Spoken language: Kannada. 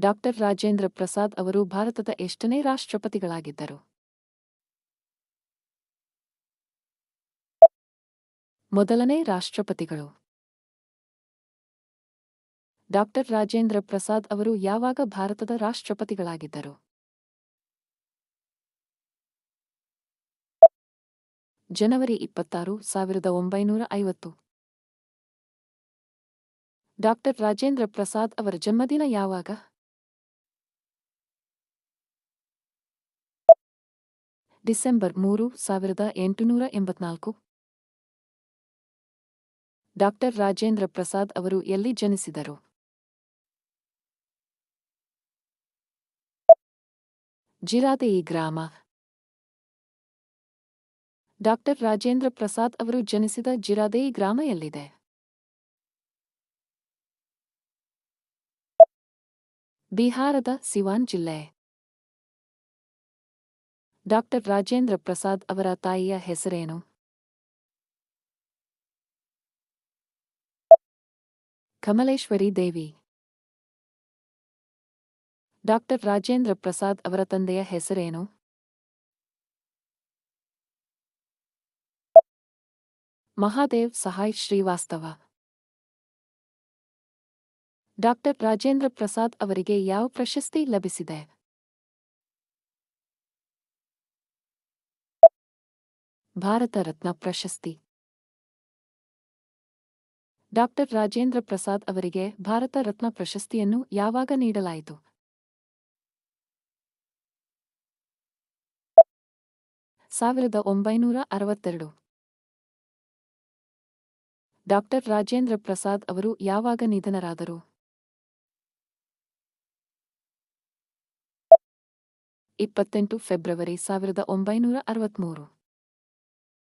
ಡಾಕ್ಟರ್ ರಾಜೇಂದ್ರ ಪ್ರಸಾದ್ ಅವರು ಭಾರತದ ಎಷ್ಟನೇ ರಾಷ್ಟ್ರಪತಿಗಳಾಗಿದ್ದರು? ಮೊದಲನೇ ರಾಷ್ಟ್ರಪತಿಗಳು. ಡಾಕ್ಟರ್ ರಾಜೇಂದ್ರ ಪ್ರಸಾದ್ ಅವರು ಯಾವಾಗ ಭಾರತದ ರಾಷ್ಟ್ರಪತಿಗಳಾಗಿದ್ದರು? ಜನವರಿ 26, 1950. ಡಾಕ್ಟರ್ ರಾಜೇಂದ್ರ ಪ್ರಸಾದ್ ಅವರ ಜನ್ಮದಿನ ಯಾವಾಗ? ಡಿಸೆಂಬರ್ 3, 1884. ಡಾಕ್ಟರ್ ರಾಜೇಂದ್ರ ಪ್ರಸಾದ್ ಅವರು ಎಲ್ಲಿ ಜನಿಸಿದರು? ಜಿರಾದೇಯಿ ಗ್ರಾಮ. ಡಾಕ್ಟರ್ ರಾಜೇಂದ್ರ ಪ್ರಸಾದ್ ಅವರು ಜನಿಸಿದ ಜಿರಾದೇಯಿ ಗ್ರಾಮ ಎಲ್ಲಿದೆ? ಬಿಹಾರದ ಸಿವಾನ್ ಜಿಲ್ಲೆ. ಡಾಕ್ಟರ್ ರಾಜೇಂದ್ರ ಪ್ರಸಾದ್ ಅವರ ತಾಯಿಯ ಹೆಸರೇನು? ಕಮಲೇಶ್ವರಿ ದೇವಿ. ಡಾಕ್ಟರ್ ರಾಜೇಂದ್ರ ಪ್ರಸಾದ್ ಅವರ ತಂದೆಯ ಹೆಸರೇನು? ಮಹಾದೇವ್ ಸಹಾಯ್ ಶ್ರೀವಾಸ್ತವ. ಡಾಕ್ಟರ್ ರಾಜೇಂದ್ರ ಪ್ರಸಾದ್ ಅವರಿಗೆ ಯಾವ ಪ್ರಶಸ್ತಿ ಲಭಿಸಿದೆ? ಭಾರತ ರತ್ನ ಪ್ರಶಸ್ತಿ. ಡಾಕ್ಟರ್ ರಾಜೇಂದ್ರ ಪ್ರಸಾದ್ ಅವರಿಗೆ ಭಾರತ ರತ್ನ ಪ್ರಶಸ್ತಿಯನ್ನು ಯಾವಾಗ ನೀಡಲಾಯಿತು? 1962. ಡಾಕ್ಟರ್ ರಾಜೇಂದ್ರ ಪ್ರಸಾದ್ ಅವರು ಯಾವಾಗ ನಿಧನರಾದರು? 28 ಫೆಬ್ರವರಿ 1963.